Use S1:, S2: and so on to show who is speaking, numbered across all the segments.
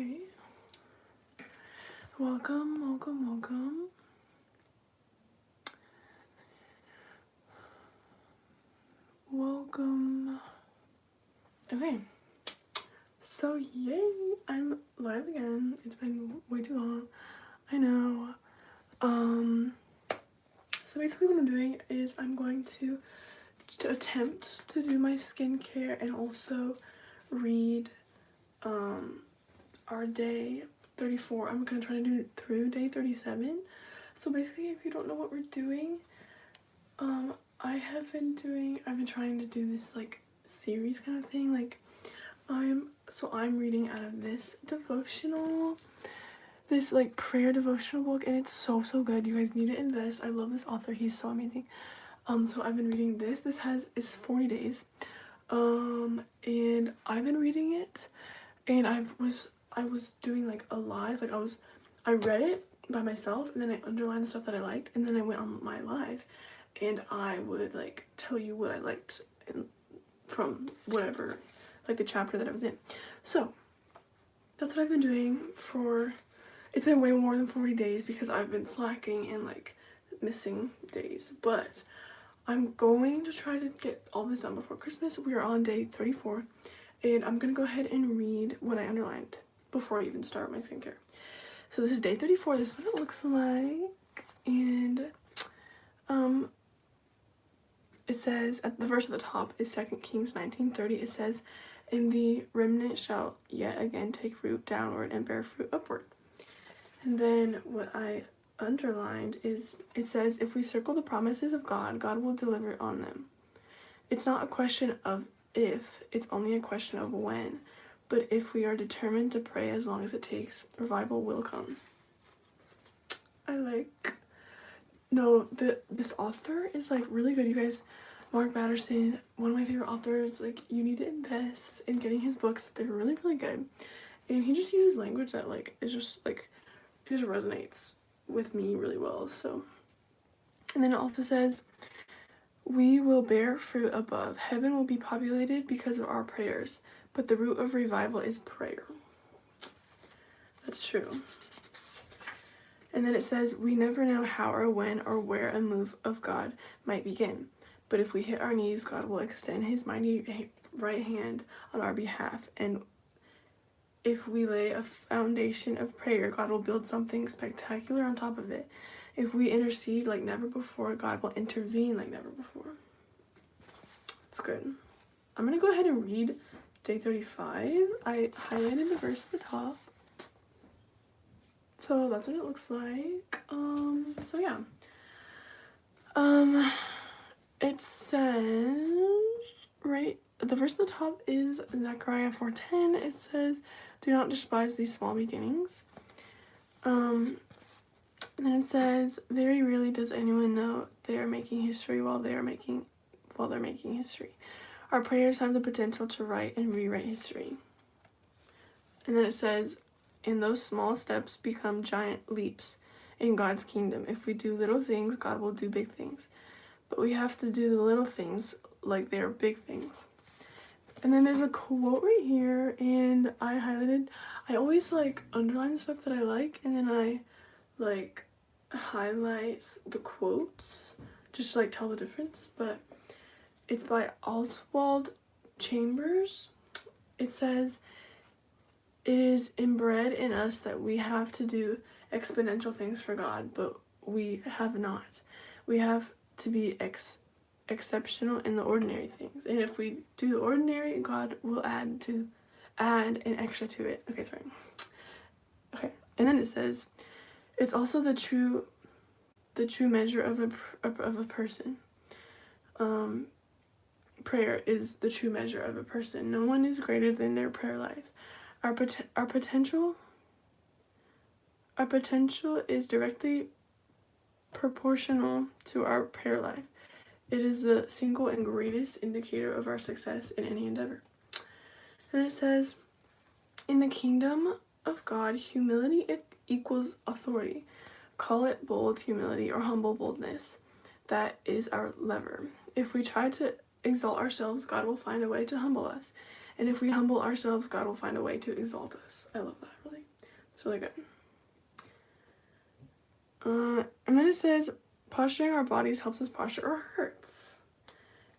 S1: Okay. Welcome. Okay. So yay, I'm live again. It's been way too long. I know. So basically what I'm doing is I'm going to attempt to do my skincare and also read our day 34. I'm gonna try to do it through day 37. So basically, if you don't know what we're doing, I've been trying to do this like series kind of thing. Like I'm reading out of this devotional, this like prayer devotional book, and it's so good. You guys need to invest. I love this author. He's so amazing. So I've been reading this. It's 40 days. And I've been reading it, and I was doing like a live, like I read it by myself, and then I underlined the stuff that I liked, and then I went on my live, and I would like tell you what I liked from whatever, like the chapter that I was in. So that's what I've been doing it's been way more than 40 days because I've been slacking and like missing days, but I'm going to try to get all this done before Christmas. We are on day 34, and I'm gonna go ahead and read what I underlined before I even start my skincare. So this is day 34. This is what it looks like, and it says at the verse at the top is 2 Kings 19:30. It says, "And the remnant shall yet again take root downward and bear fruit upward." And then what I underlined is it says, "If we circle the promises of God, God will deliver on them." It's not a question of if, it's only a question of when. But if we are determined to pray as long as it takes, revival will come. This author is like really good, you guys. Mark Batterson, one of my favorite authors. Like, you need to invest in getting his books. They're really good. And he just uses language that like is just like, it just resonates with me really well. So, and then it also says, "We will bear fruit above. Heaven will be populated because of our prayers. But the root of revival is prayer." That's true. And then it says, "We never know how or when or where a move of God might begin. But if we hit our knees, God will extend his mighty right hand on our behalf. And if we lay a foundation of prayer, God will build something spectacular on top of it. If we intercede like never before, God will intervene like never before." It's good. I'm going to go ahead and read day 35. I highlighted the verse at the top. So that's what it looks like. So yeah. It says, right, the verse at the top is Zechariah 4:10. It says, "Do not despise these small beginnings." And then it says, "Very rarely does anyone know they are making history while they're making history. Our prayers have the potential to write and rewrite history." And then it says, "And those small steps become giant leaps in God's kingdom. If we do little things, God will do big things. But we have to do the little things like they are big things." And then there's a quote right here, and I always like underline stuff that I like, and then I like highlight the quotes just to like tell the difference. But it's by Oswald Chambers. It says, "It is inbred in us that we have to do exponential things for God, but we have not. We have to be exceptional in the ordinary things. And if we do the ordinary, God will add an extra to it." Okay, sorry. Okay, and then it says, "It's also the true measure of a person." Prayer is the true measure of a person. No one is greater than their prayer life. Our potential is directly proportional to our prayer life. It is the single and greatest indicator of our success in any endeavor. And it says, "In the kingdom of God, humility equals authority. Call it bold humility or humble boldness. That is our lever. If we try to exalt ourselves, God will find a way to humble us. And if we humble ourselves, God will find a way to exalt us." I love that, really. It's really good. And then it says posturing our bodies helps us posture our hearts.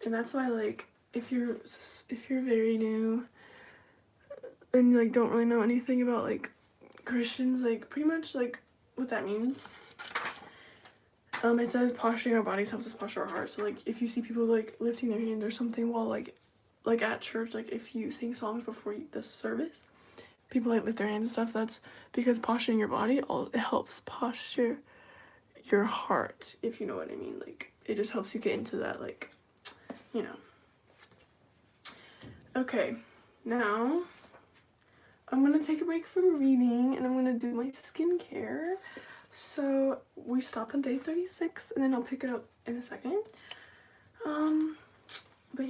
S1: And that's why, like, if you're very new and like don't really know anything about like Christians, like pretty much like what that means. It says posturing our bodies helps us posture our hearts. So like if you see people like lifting their hands or something while like at church, like if you sing songs before the service, people like lift their hands and stuff. That's because posturing your body, it helps posture your heart, if you know what I mean. Like it just helps you get into that, like, you know. Okay, now I'm gonna take a break from reading and I'm gonna do my skincare. So we stopped on day 36 and then I'll pick it up in a second.